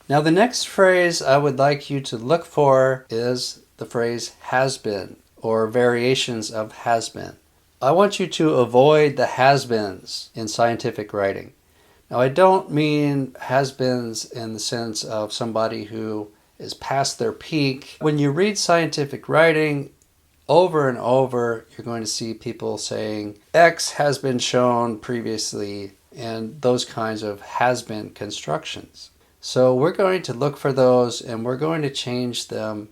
Now the next phrase I would like you to look for is the phrase has been, or variations of has been. I want you to avoid the has-beens in scientific writing. Now I don't mean has-beens in the sense of somebody who is past their peak. When you read scientific writing, over and over, you're going to see people saying X has been shown previously, and those kinds of has-been constructions. So we're going to look for those, and we're going to change them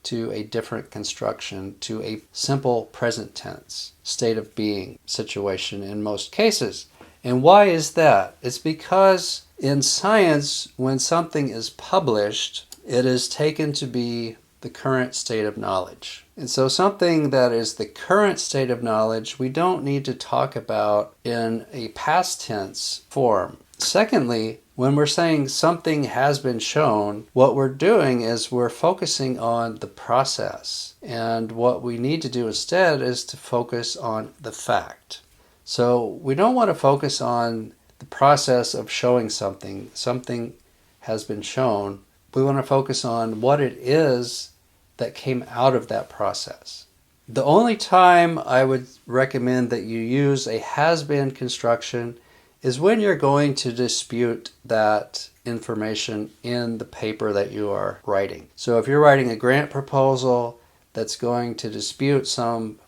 to a different construction, to a simple present tense, state of being situation in most cases. And why is that? It's because in science, when something is published, it is taken to be the current state of knowledge. And so something that is the current state of knowledge, we don't need to talk about in a past tense form. Secondly, when we're saying something has been shown, what we're doing is we're focusing on the process. And what we need to do instead is to focus on the fact. So we don't want to focus on the process of showing something. Something has been shown. We want to focus on what it is that came out of that process. The only time I would recommend that you use a has-been construction is when you're going to dispute that information in the paper that you are writing. So if you're writing a grant proposal that's going to dispute some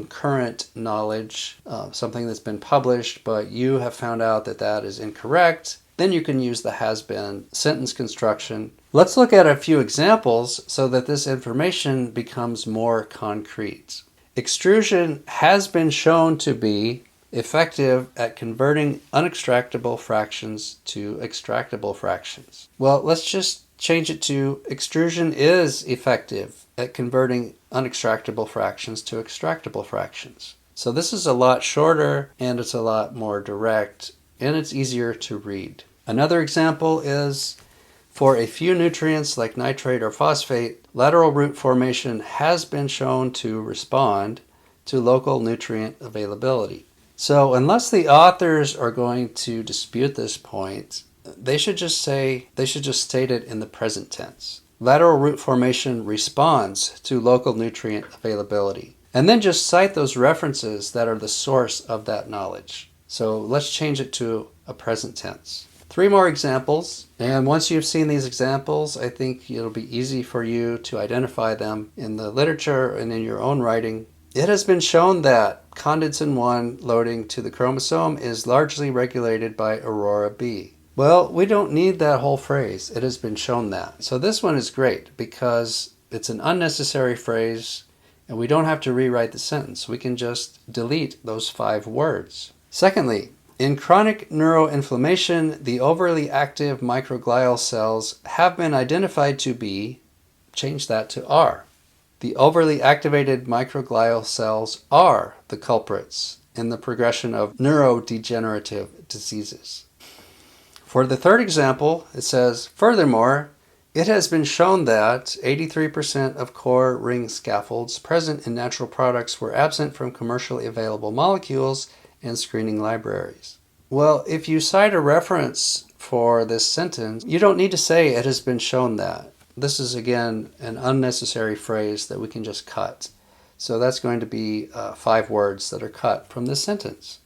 current knowledge, something that's been published, but you have found out that that is incorrect, then you can use the has-been sentence construction. Let's look at a few examples so that this information becomes more concrete. Extrusion has been shown to be effective at converting unextractable fractions to extractable fractions. Well, let's just change it to extrusion is effective at converting unextractable fractions to extractable fractions. So this is a lot shorter and it's a lot more direct and it's easier to read. Another example is for a few nutrients like nitrate or phosphate, lateral root formation has been shown to respond to local nutrient availability. So unless the authors are going to dispute this point, they should just state it in the present tense. Lateral root formation responds to local nutrient availability. And then just cite those references that are the source of that knowledge. So let's change it to a present tense. 3 more examples, and once you've seen these examples, I think it'll be easy for you to identify them in the literature and in your own writing. It has been shown that condensin 1 loading to the chromosome is largely regulated by Aurora B. Well, we don't need that whole phrase. It has been shown that. So this one is great because it's an unnecessary phrase and we don't have to rewrite the sentence. We can just delete those 5 words. Secondly, in chronic neuroinflammation, the overly active microglial cells have been identified to be, change that to are. The overly activated microglial cells are the culprits in the progression of neurodegenerative diseases. For the third example, it says, furthermore, it has been shown that 83% of core ring scaffolds present in natural products were absent from commercially available molecules and screening libraries. Well, if you cite a reference for this sentence, you don't need to say it has been shown that. This is, again, an unnecessary phrase that we can just cut. So that's going to be 5 words that are cut from this sentence.